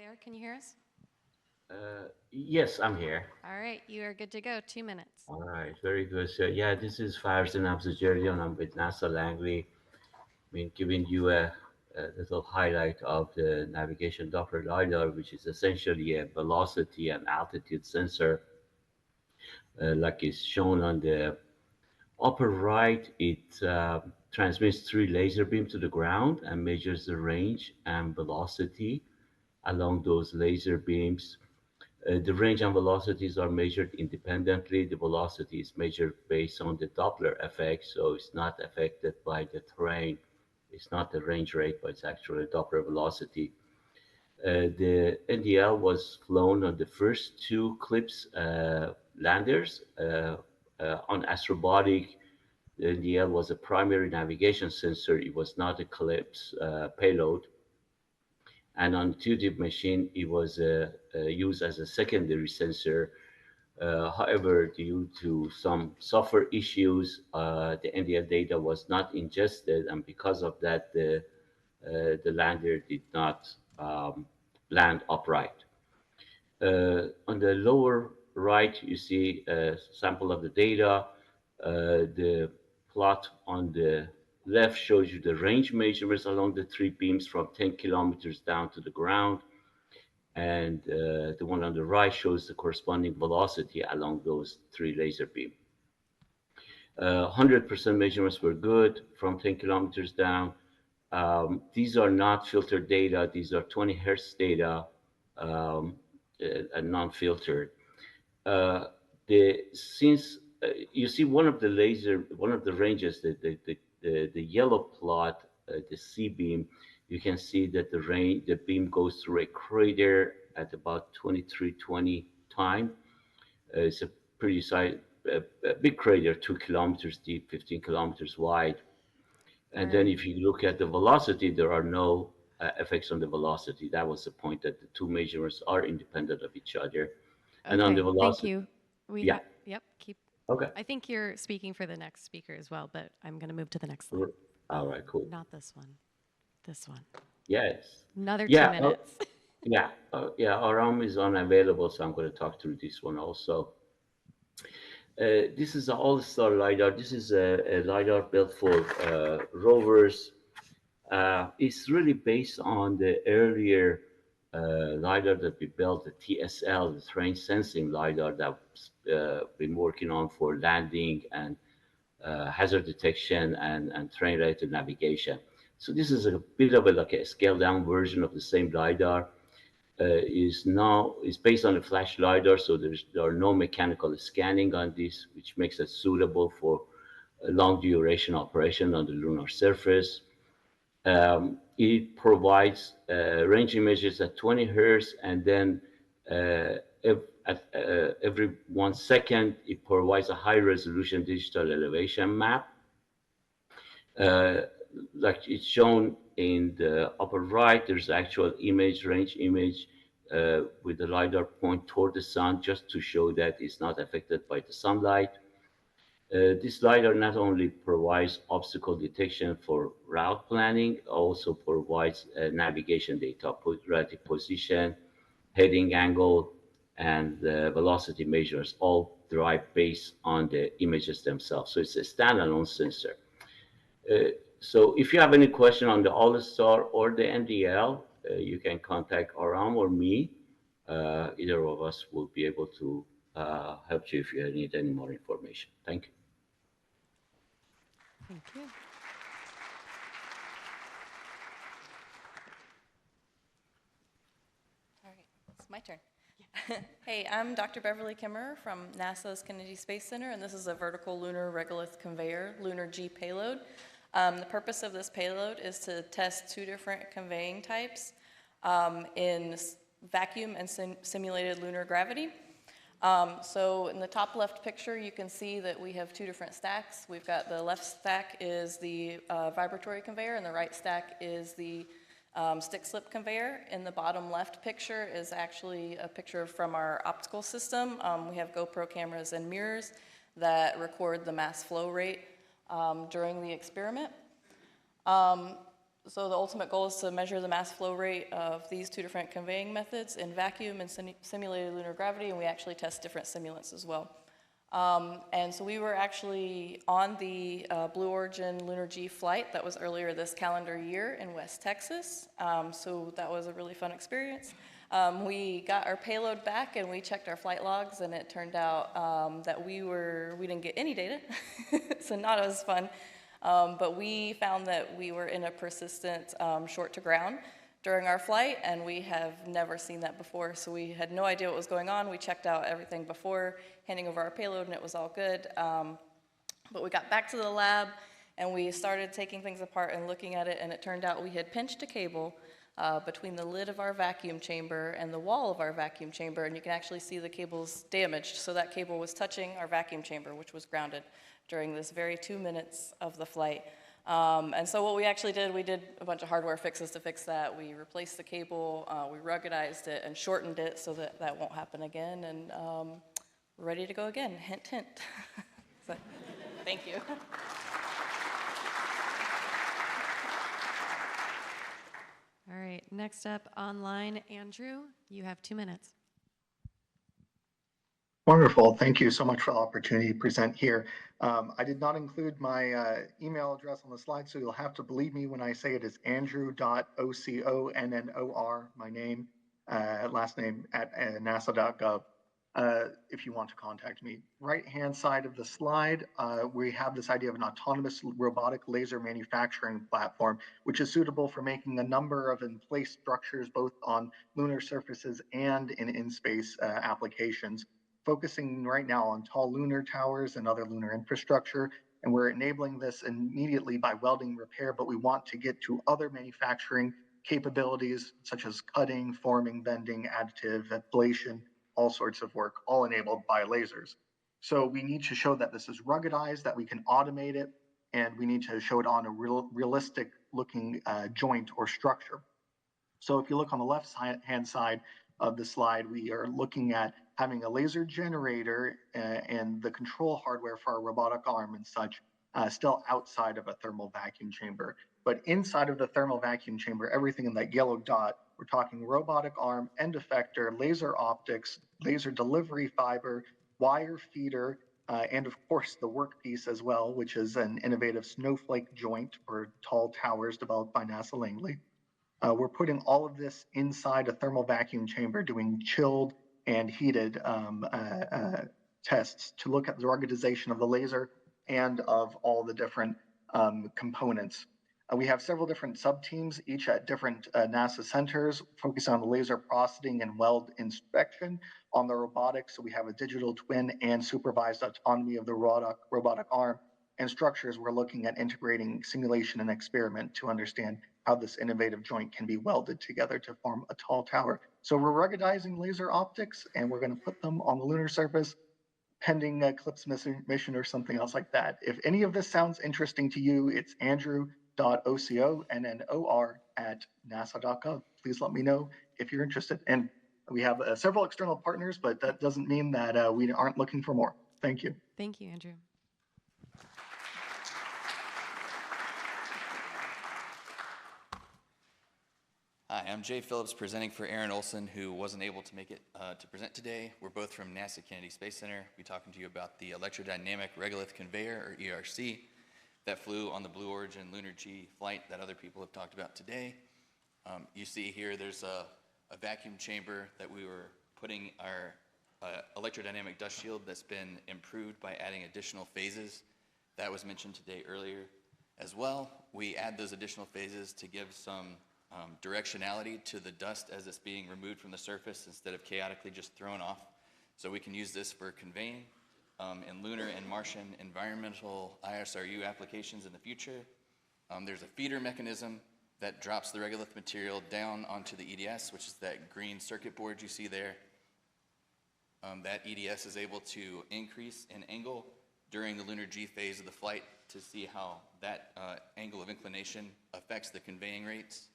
there. Can you hear us? Yes, I'm here. All right, you are good to go. 2 minutes. All right, very good. So, yeah, this is Farzan Abzajarian. I'm with NASA Langley. Been giving you a little highlight of the navigation Doppler LiDAR, which is essentially a velocity and altitude sensor, like is shown on the upper right. It transmits three laser beams to the ground and measures the range and velocity along those laser beams. The range and velocities are measured independently. The velocity is measured based on the Doppler effect, so it's not affected by the terrain. It's not the range rate, but it's actually Doppler velocity. The NDL was flown on the first two CLIPS landers. On Astrobotic, the NDL was a primary navigation sensor. It was not a CLIPS payload. And on 2D machine, it was used as a secondary sensor. However, due to some software issues, the NDL data was not ingested, and because of that, the lander did not land upright. On the lower right, you see a sample of the data. The plot on the left shows you the range measurements along the three beams from 10 kilometers down to the ground. And the one on the right shows the corresponding velocity along those three laser beams. 100% measurements were good from 10 kilometers down. These are not filtered data. These are 20 hertz data um, and non-filtered. Uh, since you see one of the ranges, the yellow plot, the C beam, you can see that the beam goes through a crater at about 2320 time. It's a pretty size, a big crater, 2 kilometers deep, 15 kilometers wide. And then Right. if you look at the velocity, there are no effects on the velocity. That was the point, that the two measurements are independent of each other. And on the Okay, thank velocity, you. We yeah, have, yep, keep. okay. I think you're speaking for the next speaker as well, but I'm going to move to the next slide. All right, cool. Not this one, this one. Yes. Another two Yeah. minutes. Yeah. Aram is unavailable, so I'm going to talk through this one also. This is an all-star lidar. This is a lidar built for rovers. It's really based on the earlier lidar that we built, the TSL, the terrain sensing lidar that been working on for landing and hazard detection and terrain-related navigation. So this is a bit of a like a scaled-down version of the same lidar. Is based on a flash lidar, so there are no mechanical scanning on this, which makes it suitable for a long duration operation on the lunar surface. It provides range images at 20 hertz, and then every 1 second, it provides a high resolution digital elevation map. Uh, like it's shown in the upper right, there's actual image, range image with the LiDAR point toward the sun, just to show that it's not affected by the sunlight. This LiDAR not only provides obstacle detection for route planning, also provides navigation data, relative position, heading angle, and velocity measures, all derived based on the images themselves. So it's a standalone sensor. Uh, so if you have any question on the All-Star or the NDL, you can contact Aram or me. Either of us will be able to help you if you need any more information. Thank you. Thank you. All right, it's my turn. Hey, I'm Dr. Beverly Kimmerer from NASA's Kennedy Space Center, and this is a vertical lunar regolith conveyor, Lunar G payload. The purpose of this payload is to test two different conveying types in vacuum and simulated lunar gravity. So in the top left picture, you can see that we have two different stacks. We've got the left stack is the vibratory conveyor, and the right stack is the stick slip conveyor. In the bottom left picture is actually a picture from our optical system. We have GoPro cameras and mirrors that record the mass flow rate during the experiment. So the ultimate goal is to measure the mass flow rate of these two different conveying methods in vacuum and simulated lunar gravity, and we actually test different simulants as well. And so we were actually on the Blue Origin Lunar G flight that was earlier this calendar year in West Texas. So that was a really fun experience. We got our payload back and we checked our flight logs, and it turned out that we didn't get any data, so not as fun. But we found that we were in a persistent short to ground during our flight, and we have never seen that before, so we had no idea what was going on. We checked out everything before handing over our payload, and it was all good. But we got back to the lab, and we started taking things apart and looking at it, and it turned out we had pinched a cable between the lid of our vacuum chamber and the wall of our vacuum chamber, and you can actually see the cable's damaged. So that cable was touching our vacuum chamber, which was grounded during this very 2 minutes of the flight. And so what we actually did, we did a bunch of hardware fixes to fix that. We replaced the cable, we ruggedized it and shortened it so that that won't happen again, and we're ready to go again, hint, hint. So, thank you. All right, next up online, Andrew, you have 2 minutes. Wonderful. Thank you so much for the opportunity to present here. I did not include my email address on the slide, so you'll have to believe me when I say it is andrew.oconnor, my name, last name, at nasa.gov, if you want to contact me. Right-hand side of the slide, we have this idea of an autonomous robotic laser manufacturing platform, which is suitable for making a number of in-place structures, both on lunar surfaces and in space applications, focusing right now on tall lunar towers and other lunar infrastructure. And we're enabling this immediately by welding repair, but we want to get to other manufacturing capabilities such as cutting, forming, bending, additive, ablation, all sorts of work, all enabled by lasers. So we need to show that this is ruggedized, that we can automate it, and we need to show it on a realistic looking joint or structure. So if you look on the left-hand side of the slide, we are looking at having a laser generator and the control hardware for our robotic arm and such still outside of a thermal vacuum chamber. But inside of the thermal vacuum chamber, everything in that yellow dot, we're talking robotic arm, end effector, laser optics, laser delivery fiber, wire feeder, and of course the workpiece as well, which is an innovative snowflake joint for tall towers developed by NASA Langley. We're putting all of this inside a thermal vacuum chamber, doing chilled and heated tests to look at the ruggedization of the laser and of all the different components. We have several different sub-teams, each at different NASA centers, focusing on the laser processing and weld inspection. On the robotics, so we have a digital twin and supervised autonomy of the robotic arm. And structures, we're looking at integrating simulation and experiment to understand how this innovative joint can be welded together to form a tall tower. So we're ruggedizing laser optics, and we're going to put them on the lunar surface, pending Eclipse mission or something else like that. If any of this sounds interesting to you, it's andrew.oconnor@nasa.gov. Please let me know if you're interested. And we have several external partners, but that doesn't mean that we aren't looking for more. Thank you. Thank you, Andrew. Hi, I'm Jay Phillips presenting for Aaron Olson, who wasn't able to make it to present today. We're both from NASA Kennedy Space Center. We're talking to you about the electrodynamic regolith conveyor, or ERC, that flew on the Blue Origin Lunar G flight that other people have talked about today. You see here there's a vacuum chamber that we were putting our electrodynamic dust shield that's been improved by adding additional phases. That was mentioned today earlier as well. We add those additional phases to give some directionality to the dust as it's being removed from the surface instead of chaotically just thrown off. So we can use this for conveying in lunar and Martian environmental ISRU applications in the future. There's a feeder mechanism that drops the regolith material down onto the EDS, which is that green circuit board you see there. That EDS is able to increase in angle during the lunar G phase of the flight to see how that angle of inclination affects the conveying rates.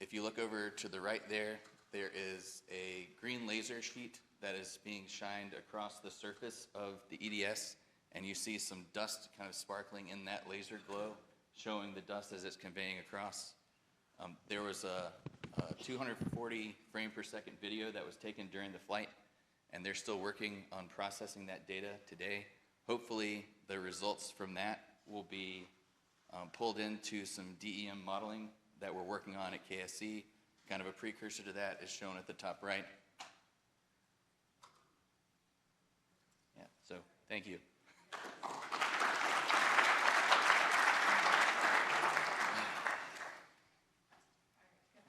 If you look over to the right there, there is a green laser sheet that is being shined across the surface of the EDS, and you see some dust kind of sparkling in that laser glow showing the dust as it's conveying across. There was a 240 frame per second video that was taken during the flight, and they're still working on processing that data today. Hopefully, the results from that will be pulled into some DEM modeling that we're working on at KSC. Kind of a precursor to that is shown at the top right. Yeah, so thank you.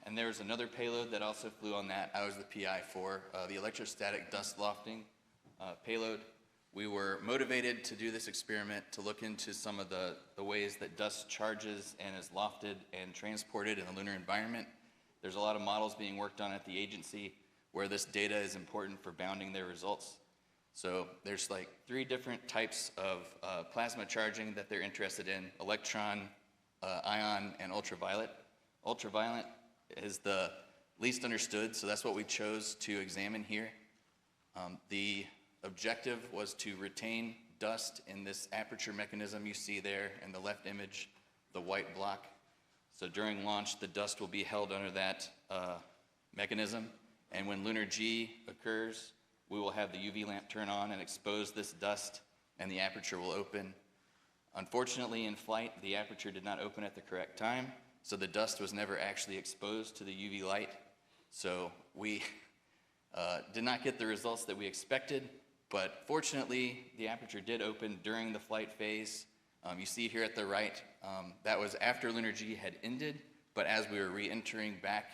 And there was another payload that also flew on that. I was the PI for the electrostatic dust lofting payload. We were motivated to do this experiment to look into some of the ways that dust charges and is lofted and transported in the lunar environment. There's a lot of models being worked on at the agency where this data is important for bounding their results. So there's like 3 different types of plasma charging that they're interested in: electron, ion, and ultraviolet. Ultraviolet is the least understood, so that's what we chose to examine here. The objective was to retain dust in this aperture mechanism you see there in the left image, the white block. So during launch, the dust will be held under that mechanism, and when lunar G occurs, we will have the UV lamp turn on and expose this dust, and the aperture will open. Unfortunately, in flight, the aperture did not open at the correct time, so the dust was never actually exposed to the UV light. So we did not get the results that we expected, but fortunately, the aperture did open during the flight phase. You see here at the right, that was after lunar G had ended, but as we were re-entering back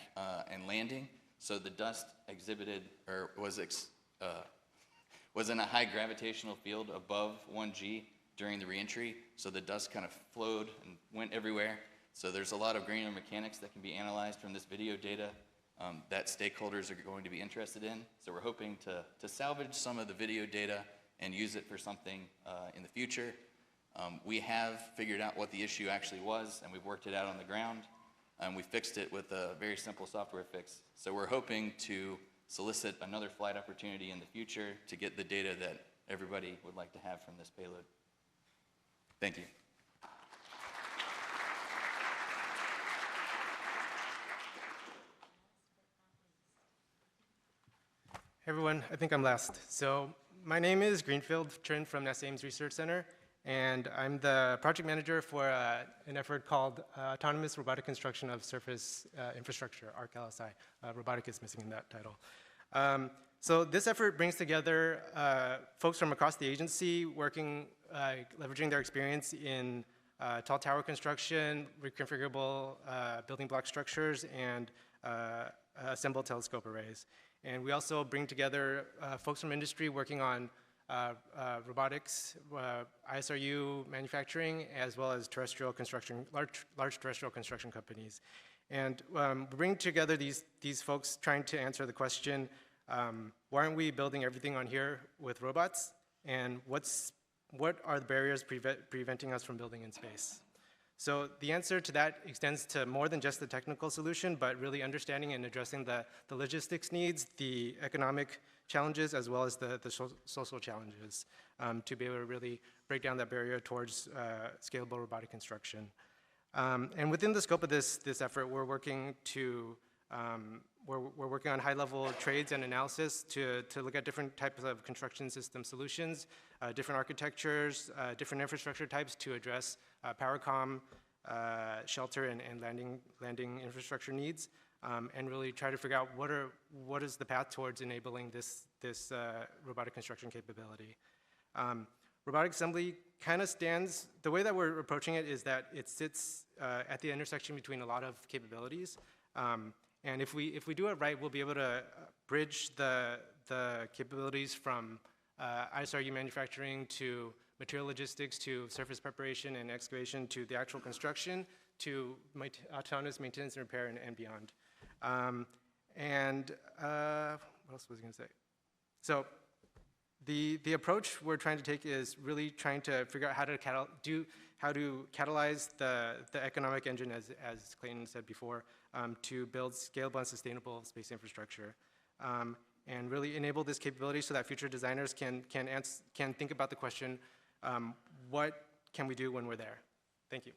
and landing, so the dust exhibited, or was in a high gravitational field above 1G during the re-entry, so the dust kind of flowed and went everywhere. So there's a lot of granular mechanics that can be analyzed from this video data that stakeholders are going to be interested in. So we're hoping to salvage some of the video data and use it for something in the future. We have figured out what the issue actually was, and we've worked it out on the ground, and we fixed it with a very simple software fix. So we're hoping to solicit another flight opportunity in the future to get the data that everybody would like to have from this payload. Thank you. Hey everyone, I think I'm last. So my name is Greenfield Trin from NASA Ames Research Center, and I'm the project manager for an effort called Autonomous Robotic Construction of Surface Infrastructure, ARC LSI. Robotic is missing in that title. So this effort brings together folks from across the agency working, leveraging their experience in tall tower construction, reconfigurable building block structures, and assembled telescope arrays. And we also bring together folks from industry working on robotics, ISRU manufacturing, as well as terrestrial construction, large terrestrial construction companies. And we bring together these folks trying to answer the question, why aren't we building everything on here with robots? And what are the barriers preventing us from building in space? So the answer to that extends to more than just the technical solution, but really understanding and addressing the logistics needs, the economic challenges, as well as the social challenges to be able to really break down that barrier towards scalable robotic construction. And within the scope of this effort, we're working on high-level trades and analysis to look at different types of construction system solutions, different architectures, different infrastructure types to address power comm, shelter, and landing infrastructure needs, and really try to figure out what is the path towards enabling this robotic construction capability. Robotic assembly kind of stands, the way that we're approaching it is that it sits at the intersection between a lot of capabilities. And if we do it right, we'll be able to bridge the capabilities from ISRU manufacturing to material logistics to surface preparation and excavation to the actual construction to autonomous maintenance and repair and beyond. What else was I going to say? So the approach we're trying to take is really trying to figure out how to catalyze the economic engine, as Clayton said before, to build scalable and sustainable space infrastructure, and really enable this capability so that future designers can think about the question, what can we do when we're there? Thank you.